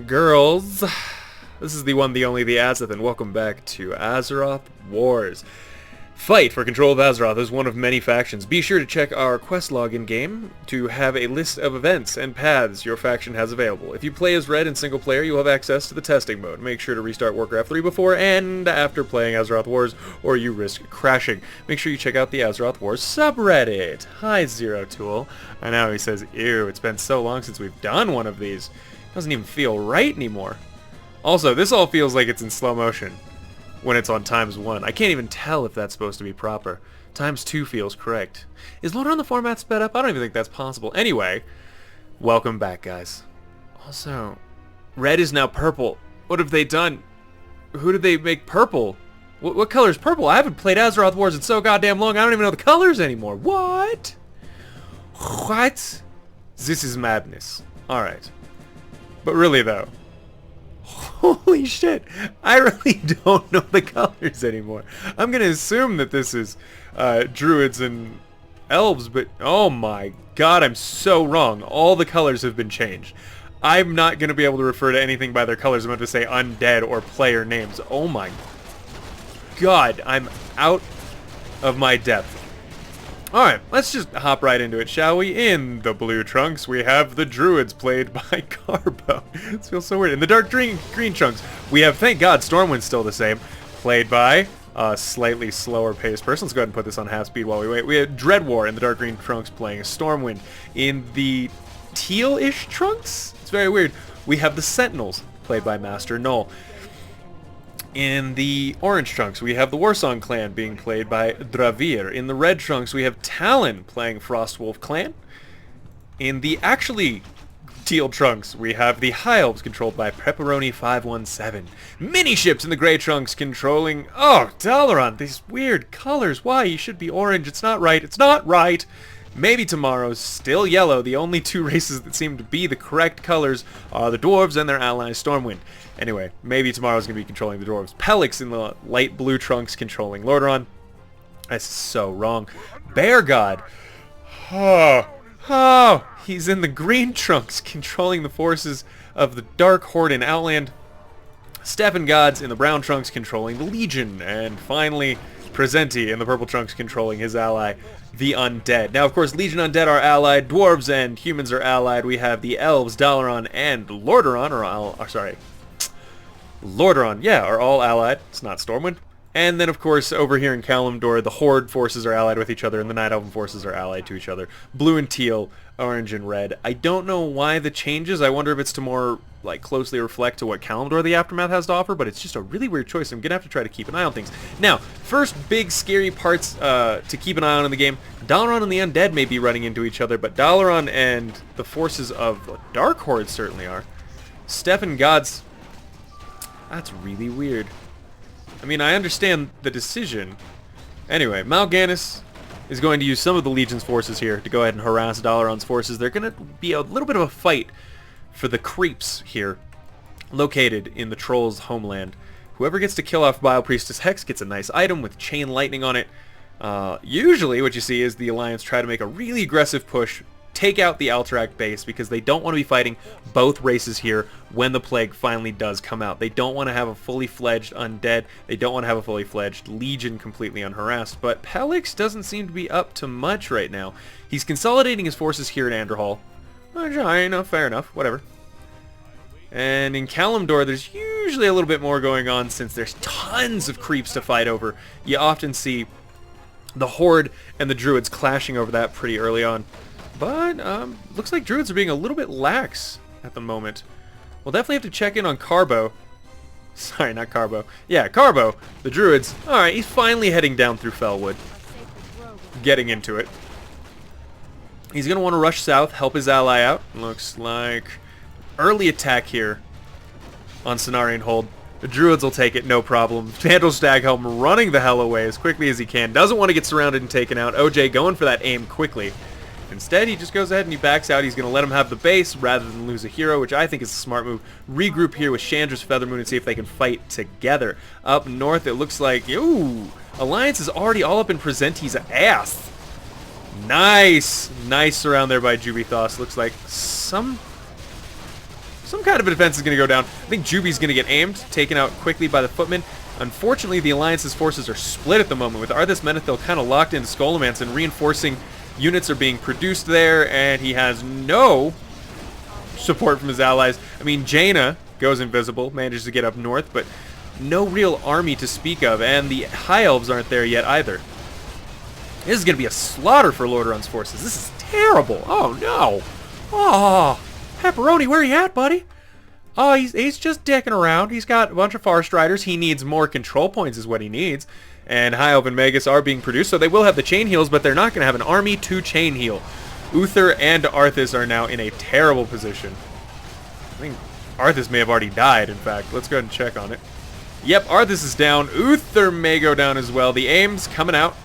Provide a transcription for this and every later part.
Girls, this is the one, the only, the Azothan. Welcome back to Azeroth Wars. Fight for control of Azeroth is one of many factions. Be sure to check our quest log in-game to have a list of events and paths your faction has available. If you play as Red in single player, you'll have access to the testing mode. Make sure to restart Warcraft 3 before and after playing Azeroth Wars, or you risk crashing. Make sure you check out the Azeroth Wars subreddit. Hi, Zero Tool. I know, he says, ew, it's been so long since we've done one of these. Doesn't even feel right anymore. Also, this all feels like it's in slow motion when it's on ×1. I can't even tell if that's supposed to be proper. ×2 feels correct. Is Lordaron the format sped up? I don't even think that's possible. Anyway, welcome back, guys. Also, red is now purple. What have they done? Who did they make purple? What color is purple? I haven't played Azeroth Wars in so goddamn long, I don't even know the colors anymore. What? What? This is madness. Alright. But really, though, holy shit, I really don't know the colors anymore. I'm going to assume that this is druids and elves, but oh my god, I'm so wrong. All the colors have been changed. I'm not going to be able to refer to anything by their colors. I'm going to say undead or player names. Oh my god, I'm out of my depth. Alright, let's just hop right into it, shall we? In the blue trunks, we have the druids, played by Carbo. This feels so weird. In the dark green trunks, we have, thank god, Stormwind's still the same, played by a slightly slower paced person. Let's go ahead and put this on half speed while we wait. We have Dreadwar in the dark green trunks playing Stormwind. In the teal-ish trunks, it's very weird, we have the Sentinels, played by Master Null. In the orange trunks, we have the Warsong clan being played by Dravir. In the red trunks, we have Talon playing Frostwolf clan. In the actually teal trunks, we have the High Elves controlled by Pepperoni 517. Mini ships in the gray trunks controlling... Oh, Dalaran, these weird colors. Why? You should be orange. It's not right. It's not right. Maybe tomorrow's still yellow. The only two races that seem to be the correct colors are the dwarves and their ally Stormwind. Anyway, maybe tomorrow's going to be controlling the dwarves. Pelix in the light blue trunks controlling Lordaron. That's so wrong. Bear God. Oh, he's in the green trunks controlling the forces of the Dark Horde in Outland. Stefan Gods in the brown trunks controlling the Legion. And finally, Presenti in the purple trunks controlling his ally, the Undead. Now, of course, Legion Undead are allied, dwarves and humans are allied. We have the elves, Dalaran, and Lordaron, Lordaron, yeah, are all allied. It's not Stormwind. And then, of course, over here in Kalimdor, the Horde forces are allied with each other, and the Night Elven forces are allied to each other. Blue and teal, orange and red. I don't know why the changes. I wonder if it's to more, like, closely reflect to what Kalimdor the Aftermath has to offer, but it's just a really weird choice. I'm going to have to try to keep an eye on things. Now, first big scary parts to keep an eye on in the game. Dalaran and the Undead may be running into each other, but Dalaran and the forces of the Dark Horde certainly are. Stefan Gods... That's really weird. I mean, I understand the decision. Anyway, Mal'Ganis is going to use some of the Legion's forces here to go ahead and harass Dalaran's forces. They're going to be a little bit of a fight for the creeps here, located in the Troll's homeland. Whoever gets to kill off Biopriestess Hex gets a nice item with chain lightning on it. Usually what you see is the Alliance try to make a really aggressive push, take out the Alterac base, because they don't want to be fighting both races here when the plague finally does come out. They don't want to have a fully fledged undead. They don't want to have a fully fledged Legion completely unharassed. But Pelix doesn't seem to be up to much right now. He's consolidating his forces here in Anderhall. Fair enough, whatever. And in Kalimdor, there's usually a little bit more going on since there's tons of creeps to fight over. You often see the Horde and the Druids clashing over that pretty early on. But, looks like Druids are being a little bit lax at the moment. We'll definitely have to check in on Carbo. Sorry, not Carbo. Yeah, Carbo, the Druids. Alright, he's finally heading down through Fellwood. Getting into it. He's going to want to rush south, help his ally out. Looks like early attack here on Cenarian Hold. The Druids will take it, no problem. Vandal Staghelm running the hell away as quickly as he can. Doesn't want to get surrounded and taken out. OJ going for that aim quickly. Instead, he just goes ahead and he backs out. He's going to let him have the base rather than lose a hero, which I think is a smart move. Regroup here with Chandra's Feathermoon and see if they can fight together. Up north, it looks like, ooh, Alliance is already all up in Presenti's ass. Nice. Nice surround there by Jubithos. Looks like some kind of a defense is going to go down. I think Juby's going to get aimed, taken out quickly by the Footman. Unfortunately, the Alliance's forces are split at the moment, with Arthas Menethil kind of locked into Scholomance, and reinforcing units are being produced there, and he has no support from his allies. I mean, Jaina goes invisible, manages to get up north, but no real army to speak of, and the High Elves aren't there yet either. This is going to be a slaughter for Lordaron's forces. This is terrible. Oh, no. Oh, Pepperoni, where are you at, buddy? Oh, he's just dicking around. He's got a bunch of Far Striders. He needs more control points is what he needs. And High Elf and Magus are being produced, so they will have the chain heals, but they're not going to have an army to chain heal. Uther and Arthas are now in a terrible position. I think Arthas may have already died, in fact. Let's go ahead and check on it. Yep, Arthas is down. Uther may go down as well. The aim's coming out.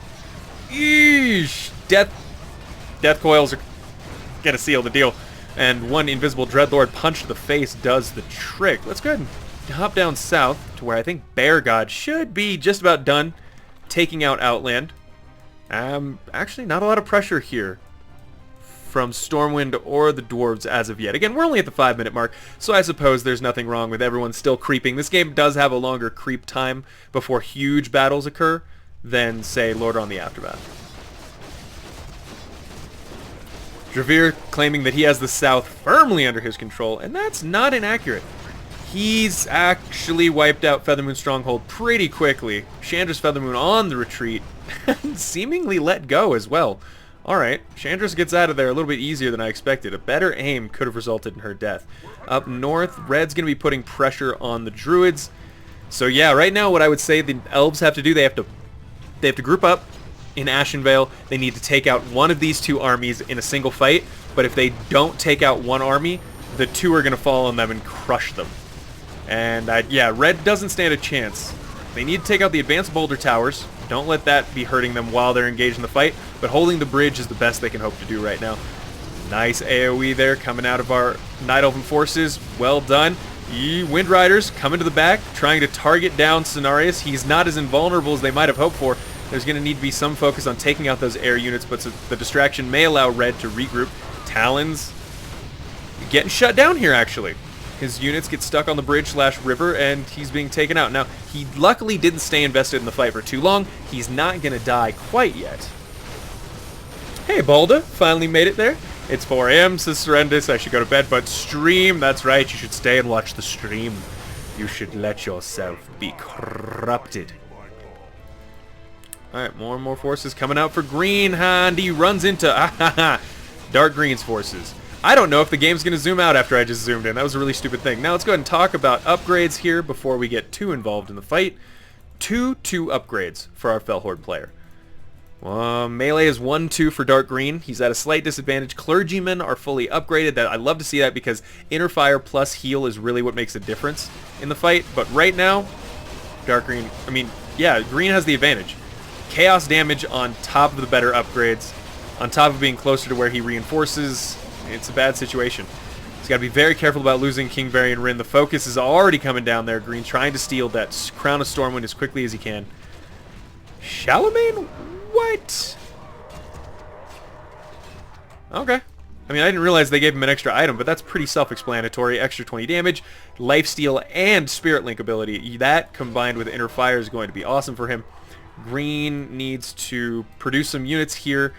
Eesh! Death coils are going to seal the deal. And one invisible Dreadlord punch to the face does the trick. Let's go ahead and hop down south to where I think Bear God should be just about done taking out Outland. Actually, not a lot of pressure here from Stormwind or the Dwarves as of yet. Again, we're only at the 5-minute mark, so I suppose there's nothing wrong with everyone still creeping. This game does have a longer creep time before huge battles occur than, say, Lordaron the Aftermath. Dravir claiming that he has the south firmly under his control, and that's not inaccurate. He's actually wiped out Feathermoon Stronghold pretty quickly. Chandra's Feathermoon on the retreat, and seemingly let go as well. Alright, Chandra's gets out of there a little bit easier than I expected. A better aim could have resulted in her death. Up north, Red's going to be putting pressure on the Druids. So yeah, right now what I would say the Elves have to do, they have to group up in Ashenvale. They need to take out one of these two armies in a single fight, but if they don't take out one army, the two are going to fall on them and crush them. And yeah, Red doesn't stand a chance. They need to take out the advanced boulder towers. Don't let that be hurting them while they're engaged in the fight, but holding the bridge is the best they can hope to do right now. Nice AoE there coming out of our Night Elven forces. Well done. Wind Riders coming to the back, trying to target down Cenarius. He's not as invulnerable as they might have hoped for. There's going to need to be some focus on taking out those air units, but the distraction may allow Red to regroup. Talons getting shut down here, actually. His units get stuck on the bridge/river, and he's being taken out. Now, he luckily didn't stay invested in the fight for too long. He's not going to die quite yet. Hey, Balda, finally made it there. It's 4 a.m., says Serendis. I should go to bed, but stream. That's right, you should stay and watch the stream. You should let yourself be corrupted. Alright, more and more forces coming out for green, and he runs into Dark Green's forces. I don't know if the game's going to zoom out after I just zoomed in. That was a really stupid thing. Now let's go ahead and talk about upgrades here before we get too involved in the fight. Two upgrades for our Felhorde player. Melee is 1-2 for Dark Green. He's at a slight disadvantage. Clergymen are fully upgraded. I love to see that because Inner Fire plus heal is really what makes a difference in the fight. But right now, Green has the advantage. Chaos damage on top of the better upgrades, on top of being closer to where he reinforces. It's a bad situation. He's got to be very careful about losing Kingberry and Rin. The focus is already coming down there. Green trying to steal that Crown of Stormwind as quickly as he can. Charlemagne? What? Okay. I mean, I didn't realize they gave him an extra item, but that's pretty self-explanatory. Extra 20 damage, lifesteal, and Spirit Link ability. That, combined with Inner Fire, is going to be awesome for him. Green needs to produce some units here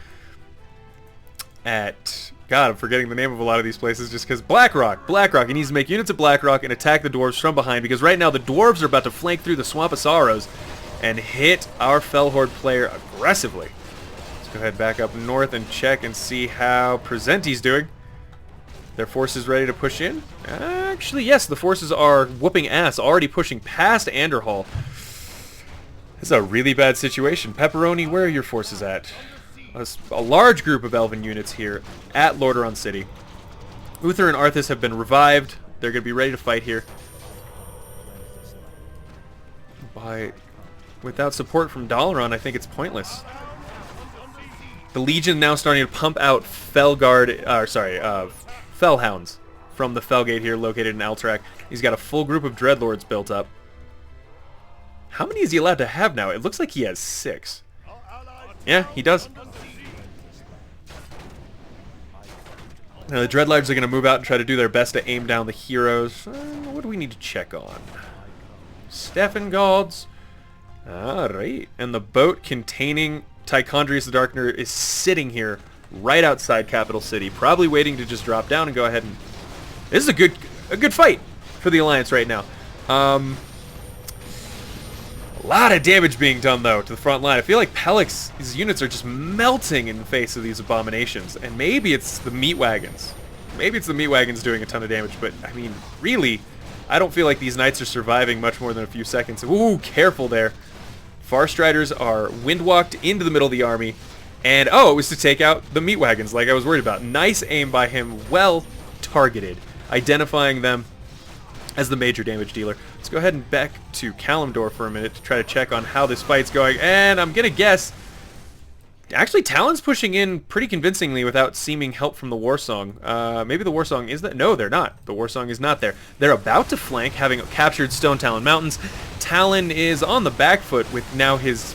at... God, I'm forgetting the name of a lot of these places just because... Blackrock! He needs to make units at Blackrock and attack the dwarves from behind, because right now the dwarves are about to flank through the Swamp of Sorrows and hit our Felhorde player aggressively. Let's go ahead back up north and check and see how Presenti's doing. Their forces ready to push in? Actually, yes, the forces are whooping ass, already pushing past Anderhall. This is a really bad situation. Pepperoni, where are your forces at? A large group of Elven units here at Lordaron City. Uther and Arthas have been revived. They're going to be ready to fight here. Without support from Dalaran, I think it's pointless. The Legion now starting to pump out Fellhounds from the Felgate here located in Alterac. He's got a full group of Dreadlords built up. How many is he allowed to have now? It looks like he has 6. Yeah, he does. Now the Dreadlords are going to move out and try to do their best to aim down the heroes. What do we need to check on? Stefan Gods. Alright. And the boat containing Tichondrius the Darkener is sitting here right outside Capital City, probably waiting to just drop down and go ahead and... This is a good fight for the Alliance right now. A lot of damage being done, though, to the front line. I feel like Pelix's units are just melting in the face of these abominations. And maybe it's the meat wagons. Maybe it's the meat wagons doing a ton of damage. But, I mean, really, I don't feel like these knights are surviving much more than a few seconds. Ooh, careful there. Farstriders are windwalked into the middle of the army. And, oh, it was to take out the meat wagons like I was worried about. Nice aim by him. Well targeted. Identifying them as the major damage dealer. Let's go ahead and back to Kalimdor for a minute to try to check on how this fight's going. And I'm going to guess... Actually, Talon's pushing in pretty convincingly without seeming help from the Warsong. Maybe the Warsong is that? No, they're not. The Warsong is not there. They're about to flank, having captured Stone Talon Mountains. Talon is on the back foot with now his...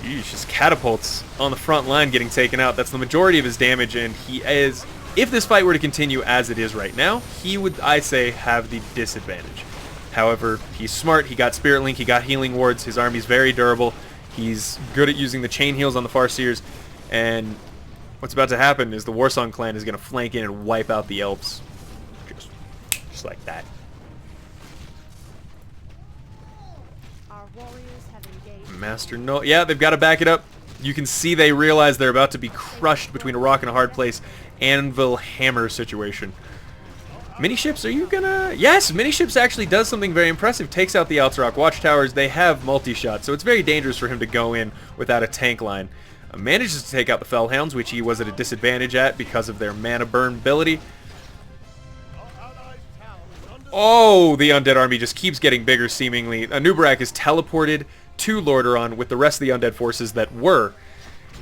his catapults on the front line getting taken out. That's the majority of his damage, and he is... If this fight were to continue as it is right now, he would, I say, have the disadvantage. However, he's smart, he got Spirit Link, he got Healing Wards, his army's very durable, he's good at using the Chain Heals on the Farseers, and what's about to happen is the Warsong clan is going to flank in and wipe out the Elves. Just like that. Our warriors have engaged. Master no... Yeah, they've got to back it up. You can see they realize they're about to be crushed between a rock and a hard place. Anvil hammer situation. Miniships, are you gonna... Yes, Miniships actually does something very impressive. Takes out the Alterac watchtowers. They have multi-shot, so it's very dangerous for him to go in without a tank line. Manages to take out the Fellhounds, which he was at a disadvantage at because of their mana burn ability. Oh, the undead army just keeps getting bigger, seemingly. Anubarak is teleported to Lordaron with the rest of the undead forces that were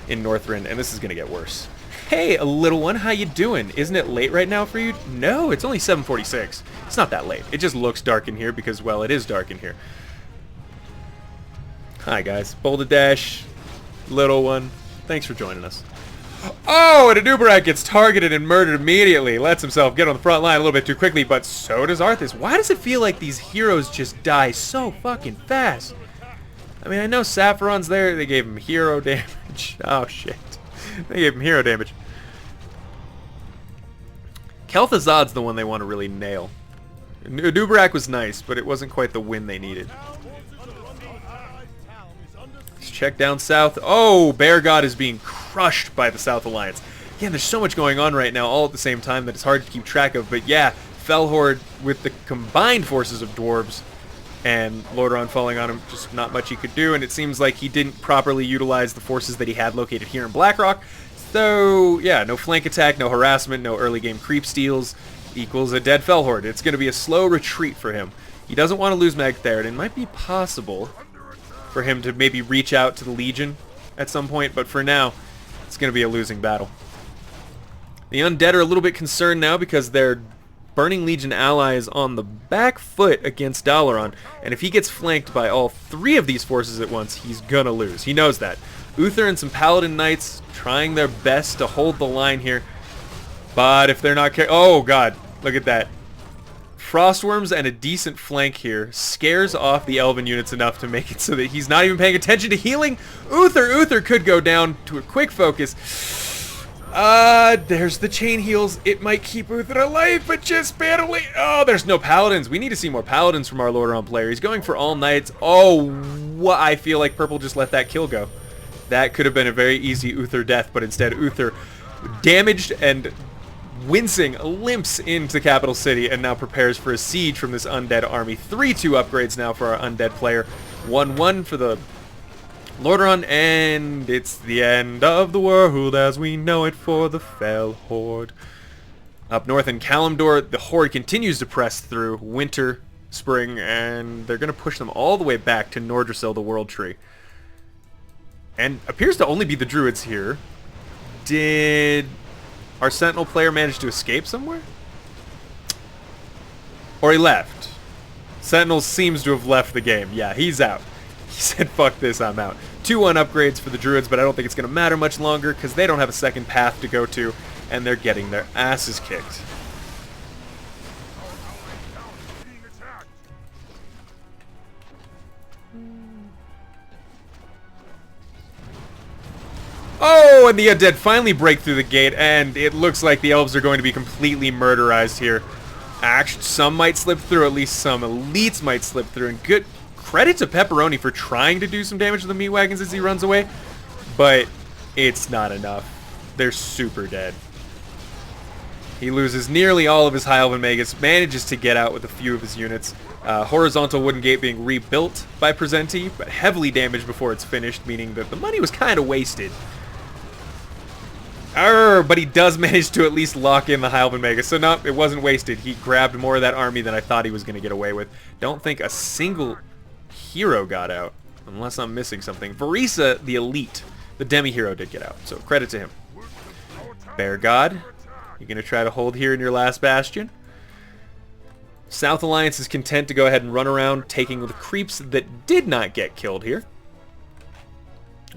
in Northrend, and this is gonna get worse. Hey, little one, how you doing? Isn't it late right now for you? No, it's only 7:46. It's not that late. It just looks dark in here because, well, it is dark in here. Hi, guys. Boldadesh, little one, thanks for joining us. Oh, and Anubarak gets targeted and murdered immediately. Lets himself get on the front line a little bit too quickly, but so does Arthas. Why does it feel like these heroes just die so fucking fast? I mean, I know Sapphiron's there. They gave him hero damage. Oh, shit. They gave him hero damage. Kel'Thuzad's the one they want to really nail. Anubarak was nice, but it wasn't quite the win they needed. Let's check down south. Oh, Bear God is being crushed by the South Alliance. Yeah, there's so much going on right now all at the same time that it's hard to keep track of. But yeah, Fellhorde with the combined forces of Dwarves and Lordaron falling on him, just not much he could do, and it seems like he didn't properly utilize the forces that he had located here in Blackrock. So, yeah, no flank attack, no harassment, no early game creep steals, equals a dead Fellhorde. It's going to be a slow retreat for him. He doesn't want to lose Mag Therin. It might be possible for him to maybe reach out to the Legion at some point, but for now, it's going to be a losing battle. The Undead are a little bit concerned now because they're Burning Legion ally is on the back foot against Dalaran, and if he gets flanked by all 3 of these forces at once, he's gonna lose. He knows that. Uther and some Paladin Knights trying their best to hold the line here, but if they're not oh god, look at that. Frostworms and a decent flank here scares off the Elven units enough to make it so that he's not even paying attention to healing. Uther could go down to a quick focus. There's the chain heals. It might keep Uther alive, but just barely. Oh, there's no paladins. We need to see more paladins from our Lordaron player. He's going for all knights. Oh, I feel like purple just let that kill go. That could have been a very easy Uther death, but instead Uther damaged and wincing limps into capital city and now prepares for a siege from this undead army. 3-2 upgrades now for our undead player. 1-1 for the Lordaron, and it's the end of the world as we know it for the Fell Horde. Up north in Kalimdor, the Horde continues to press through winter, spring, and they're going to push them all the way back to Nordrassil, the World Tree. And appears to only be the druids here. Did our sentinel player manage to escape somewhere? Or he left. Sentinel seems to have left the game. Yeah, he's out. He said, fuck this, I'm out. 2-1 upgrades for the druids, but I don't think it's going to matter much longer because they don't have a second path to go to, and they're getting their asses kicked. Oh, and the undead finally break through the gate, and it looks like the elves are going to be completely murderized here. Actually, some might slip through, at least some elites might slip through, and good credit to Pepperoni for trying to do some damage to the meat wagons as he runs away, but it's not enough. They're super dead. He loses nearly all of his High Elven Magus, manages to get out with a few of his units. Horizontal wooden gate being rebuilt by Presenti, but heavily damaged before it's finished, meaning that the money was kind of wasted. But he does manage to at least lock in the High Elven Magus, so no, it wasn't wasted. He grabbed more of that army than I thought he was going to get away with. Don't think a single hero got out, unless I'm missing something. Varisa, the elite, the demi-hero did get out, so credit to him. Bear God, you're going to try to hold here in your last bastion. South Alliance is content to go ahead and run around, taking the creeps that did not get killed here.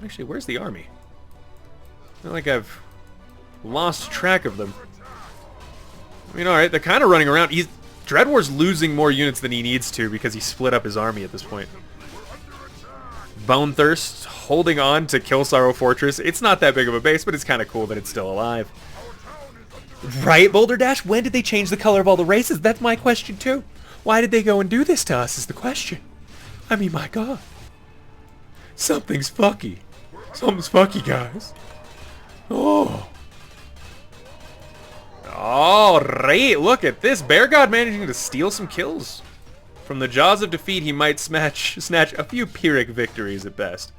Actually, where's the army? I feel like I've lost track of them. I mean, alright, they're kind of running around. Dreadwar's losing more units than he needs to because he split up his army at this point. Bone Thirst holding on to Kill Sorrow Fortress. It's not that big of a base, but it's kind of cool that it's still alive. Right, Boulder Dash? When did they change the color of all the races? That's my question, too. Why did they go and do this to us is the question. I mean, my God. Something's fucky. Something's fucky, guys. Oh. Alright, look at this. Bear God managing to steal some kills. From the jaws of defeat, he might snatch a few Pyrrhic victories at best.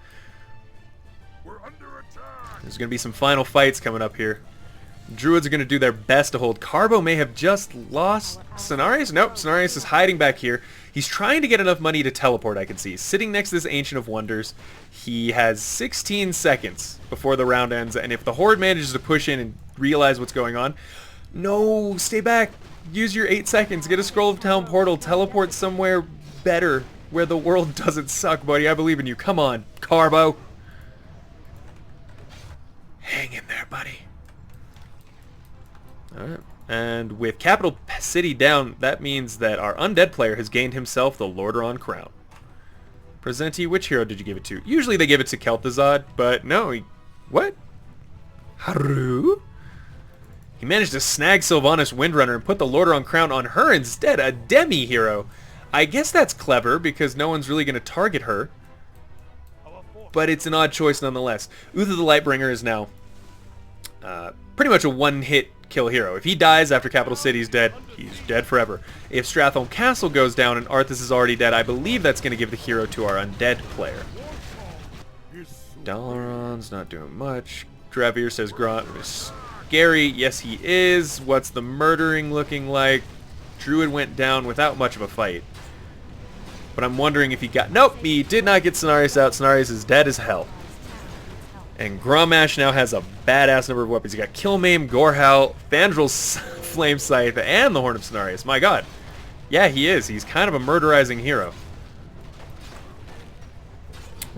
There's going to be some final fights coming up here. Druids are going to do their best to hold. Carbo may have just lost Cenarius? Nope, Cenarius is hiding back here. He's trying to get enough money to teleport, I can see. Sitting next to this Ancient of Wonders. He has 16 seconds before the round ends, and if the Horde manages to push in and realize what's going on... No, stay back. Use your 8 seconds. Get a Scroll of Town Portal. Teleport somewhere better, where the world doesn't suck, buddy. I believe in you. Come on, Carbo. Hang in there, buddy. Alright, and with Capital City down, that means that our undead player has gained himself the Lordaron crown. Presenti, which hero did you give it to? Usually they give it to Kel'Thuzad, but no, what? Haru? He managed to snag Sylvanas Windrunner and put the Lordaron crown on her instead, a demi-hero. I guess that's clever, because no one's really going to target her. But it's an odd choice nonetheless. Uther the Lightbringer is now pretty much a one-hit kill hero. If he dies after Capital City's dead, he's dead forever. If Stratholme Castle goes down and Arthas is already dead, I believe that's going to give the hero to our undead player. Dalaran's not doing much. Dravir says Grant is scary. Yes, he is. What's the murdering looking like? Druid went down without much of a fight. But I'm wondering if he got... Nope, he did not get Cenarius out. Cenarius is dead as hell. And Grommash now has a badass number of weapons. You got Kill, Maim, Gorehowl, Thandril's Flame Scythe, and the Horn of Cenarius. My God. Yeah, he is. He's kind of a murderizing hero.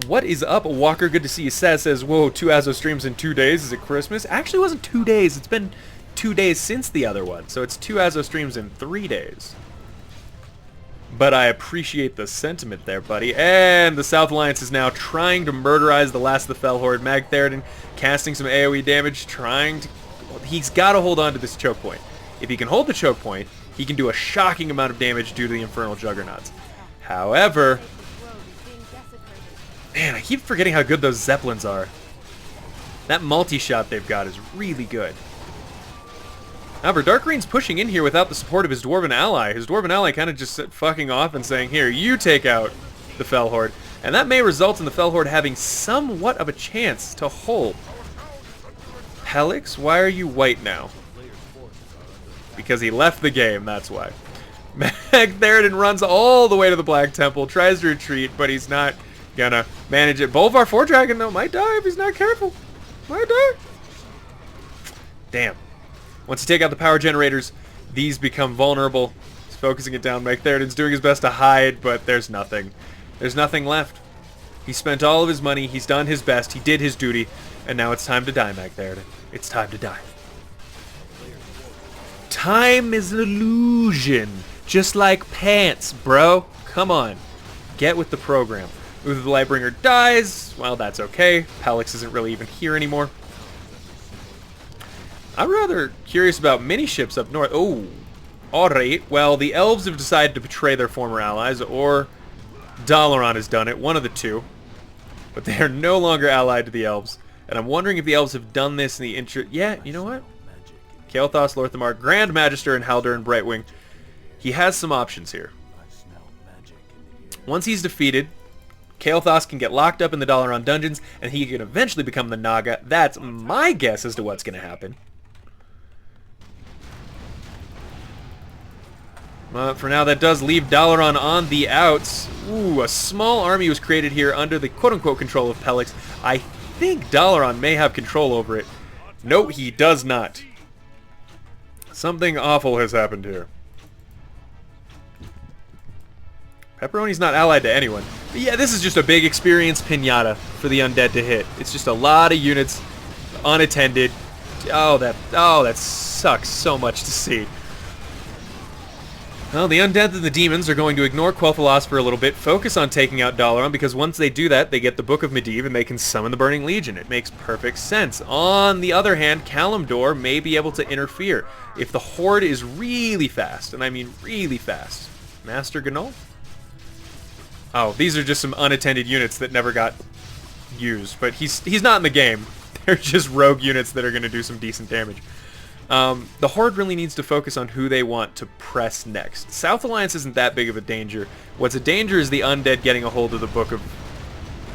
What is up, Walker? Good to see you. Saz says, whoa, 2 Azo streams in 2 days. Is it Christmas? Actually, it wasn't 2 days. It's been 2 days since the other one. So it's 2 Azo streams in 3 days. But I appreciate the sentiment there, buddy. And the South Alliance is now trying to murderize the last of the Fel Horde. Mag Theoden casting some AoE damage, trying to... He's got to hold on to this choke point. If he can hold the choke point, he can do a shocking amount of damage due to the Infernal Juggernauts. However... Man, I keep forgetting how good those Zeppelins are. That multi-shot they've got is really good. However, Dark Green's pushing in here without the support of his Dwarven ally. His Dwarven ally kind of just fucking off and saying, here, you take out the Fel Horde. And that may result in the Fel Horde having somewhat of a chance to hold. Helix, why are you white now? Because he left the game, that's why. Mag Theoden runs all the way to the Black Temple, tries to retreat, but he's not gonna manage it. Bolvar 4-Dragon, though, might die if he's not careful. Might die. Damn. Once you take out the power generators, these become vulnerable. He's focusing it down. Mike Theoden's doing his best to hide, but there's nothing. There's nothing left. He spent all of his money. He's done his best. He did his duty. And now it's time to die, Mike Theoden. It's time to die. Time is an illusion. Just like pants, bro. Come on. Get with the program. Uther the Lightbringer dies. Well, that's okay. Palex isn't really even here anymore. I'm rather curious about mini-ships up north. Oh, alright. Well, the elves have decided to betray their former allies, or Dalaran has done it. One of the two. But they are no longer allied to the elves. And I'm wondering if the elves have done this in the Yeah, you know what? Kael'thas, Lorthamar, Grand Magister, and Haldir and Brightwing. He has some options here. Once he's defeated, Kael'thas can get locked up in the Dalaran dungeons, and he can eventually become the Naga. That's my guess as to what's going to happen. For now, that does leave Dalaran on the outs. Ooh, a small army was created here under the quote-unquote control of Pelex. I think Dalaran may have control over it. No, he does not. Something awful has happened here. Pepperoni's not allied to anyone. But yeah, this is just a big experience pinata for the undead to hit. It's just a lot of units unattended. Oh, that sucks so much to see. Well, the undead and the demons are going to ignore Quel'Thalas for a little bit, focus on taking out Dalaran, because once they do that, they get the Book of Medivh and they can summon the Burning Legion. It makes perfect sense. On the other hand, Kalimdor may be able to interfere if the Horde is really fast, and I mean really fast. Master Gnol? Oh, these are just some unattended units that never got used, but he's not in the game. They're just rogue units that are going to do some decent damage. The Horde really needs to focus on who they want to press next. South Alliance isn't that big of a danger. What's a danger is the undead getting a hold of the Book of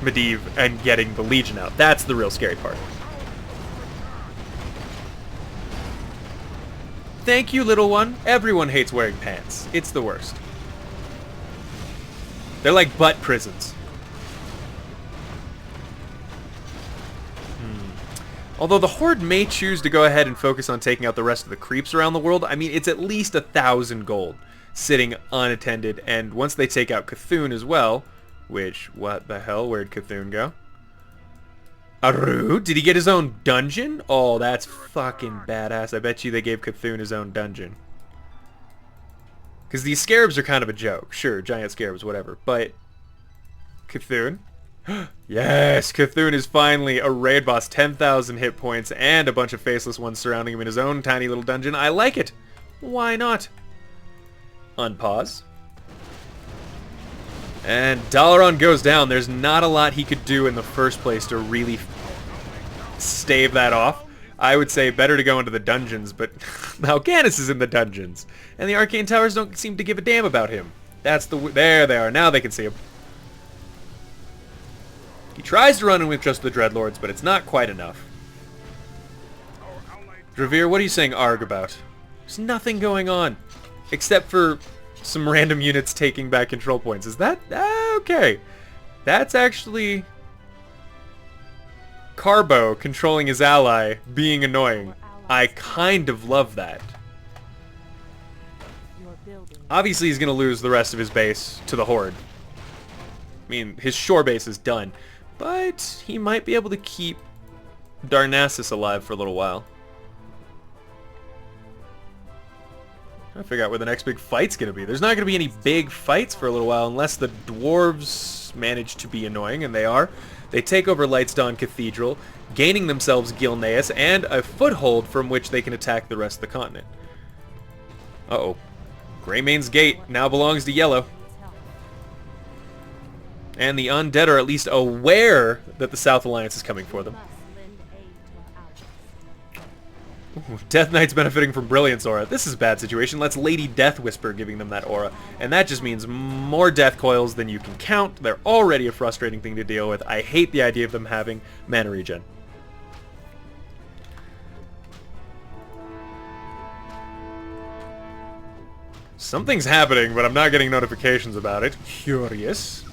Medivh and getting the Legion out. That's the real scary part. Thank you, little one. Everyone hates wearing pants. It's the worst. They're like butt prisons. Although the Horde may choose to go ahead and focus on taking out the rest of the creeps around the world, I mean, it's at least 1,000 gold sitting unattended, and once they take out Cthulhu as well, which, what the hell, where'd Cthulhu go? Aru? Did he get his own dungeon? Oh, that's fucking badass. I bet you they gave Cthulhu his own dungeon. Because these scarabs are kind of a joke. Sure, giant scarabs, whatever, but Cthulhu? Yes, Cthulhu is finally a raid boss, 10,000 hit points, and a bunch of faceless ones surrounding him in his own tiny little dungeon. I like it. Why not? Unpause. And Dalaran goes down. There's not a lot he could do in the first place to really stave that off. I would say better to go into the dungeons, but now Ganis is in the dungeons, and the Arcane Towers don't seem to give a damn about him. That's the... There they are. Now they can see him. He tries to run in with just the Dreadlords, but it's not quite enough. Dravir, what are you saying arg about? There's nothing going on, except for some random units taking back control points. Is that... okay. That's actually... Carbo controlling his ally, being annoying. I kind of love that. Obviously, he's going to lose the rest of his base to the Horde. I mean, his shore base is done. But he might be able to keep Darnassus alive for a little while. Trying to figure out where the next big fight's going to be. There's not going to be any big fights for a little while unless the dwarves manage to be annoying, and they are. They take over Lightsdawn Cathedral, gaining themselves Gilneas and a foothold from which they can attack the rest of the continent. Uh-oh. Greymane's Gate now belongs to Yellow. And the undead are at least aware that the South Alliance is coming for them. Ooh, Death Knight's benefiting from Brilliance Aura. This is a bad situation. That's Lady Death Whisper giving them that aura. And that just means more death coils than you can count. They're already a frustrating thing to deal with. I hate the idea of them having mana regen. Something's happening, but I'm not getting notifications about it. Curious.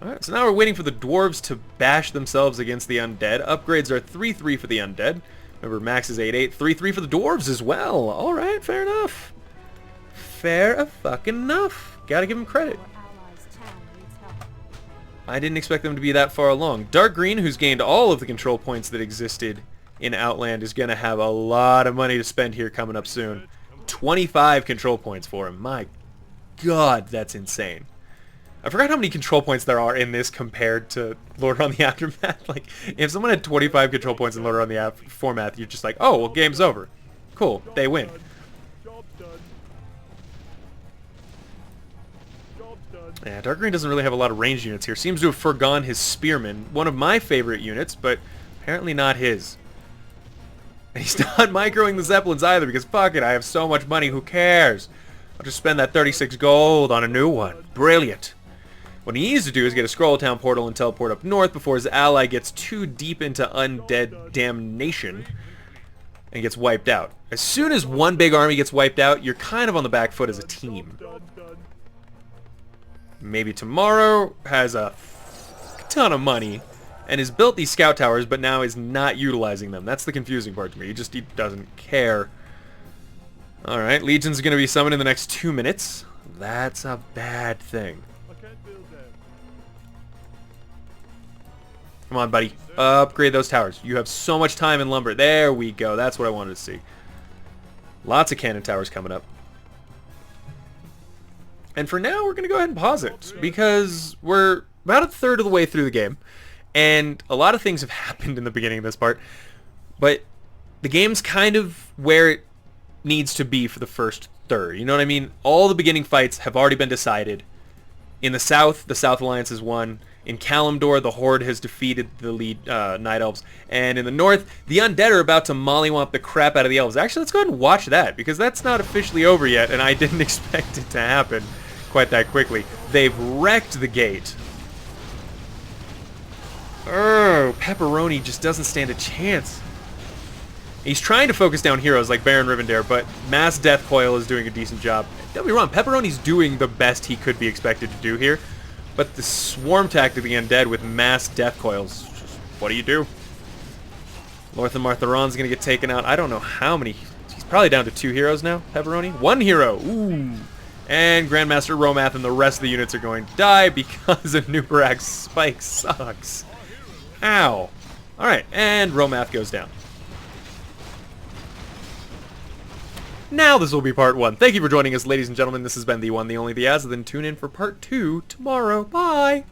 Alright, so now we're waiting for the dwarves to bash themselves against the undead. Upgrades are 3-3 for the undead. Remember, max is 8-8. 3-3 for the dwarves as well. Alright, fair enough. Fair-a-fucking enough. Gotta give them credit. Your allies' town needs help. I didn't expect them to be that far along. Dark Green, who's gained all of the control points that existed in Outland, is going to have a lot of money to spend here coming up soon. 25 control points for him. My god, that's insane. I forgot how many control points there are in this compared to Lordaron the Aftermath. Like, if someone had 25 control points in Lordaron the Aftermath, you're just like, oh, well, game's over. Cool, they win. Yeah, Dark Green doesn't really have a lot of ranged units here. Seems to have forgone his Spearman, one of my favorite units, but apparently not his. And he's not microing the Zeppelins either, because fuck it, I have so much money, who cares? I'll just spend that 36 gold on a new one. Brilliant. What he needs to do is get a Scroll Town portal and teleport up north before his ally gets too deep into undead damnation and gets wiped out. As soon as one big army gets wiped out, you're kind of on the back foot as a team. Maybe tomorrow has a ton of money and has built these scout towers, but now is not utilizing them. That's the confusing part to me. He doesn't care. Alright, Legion's going to be summoned in the next 2 minutes. That's a bad thing. Come on, buddy. Upgrade those towers. You have so much time in lumber. There we go. That's what I wanted to see. Lots of cannon towers coming up. And for now, we're going to go ahead and pause it, because we're about a third of the way through the game, and a lot of things have happened in the beginning of this part, but the game's kind of where it needs to be for the first third. You know what I mean? All the beginning fights have already been decided. In the south Alliance has won. In Kalimdor, the Horde has defeated the lead Night Elves. And in the north, the Undead are about to mollywomp the crap out of the Elves. Actually, let's go ahead and watch that, because that's not officially over yet, and I didn't expect it to happen quite that quickly. They've wrecked the gate. Oh, Pepperoni just doesn't stand a chance. He's trying to focus down heroes like Baron Rivendare, but Mass Death Coil is doing a decent job. Don't be wrong, Pepperoni's doing the best he could be expected to do here. But the swarm tactic of the undead with mass death coils, what do you do? Lorthan Martheron's going to get taken out. I don't know how many. He's probably down to 2 heroes now, Pepperoni. 1 hero. Ooh. And Grandmaster Romath and the rest of the units are going to die because of Nubarak's spike sucks. Ow. Alright, and Romath goes down. Now this will be part 1. Thank you for joining us, ladies and gentlemen. This has been the one, the only, the Azothan. Tune in for part 2 tomorrow. Bye!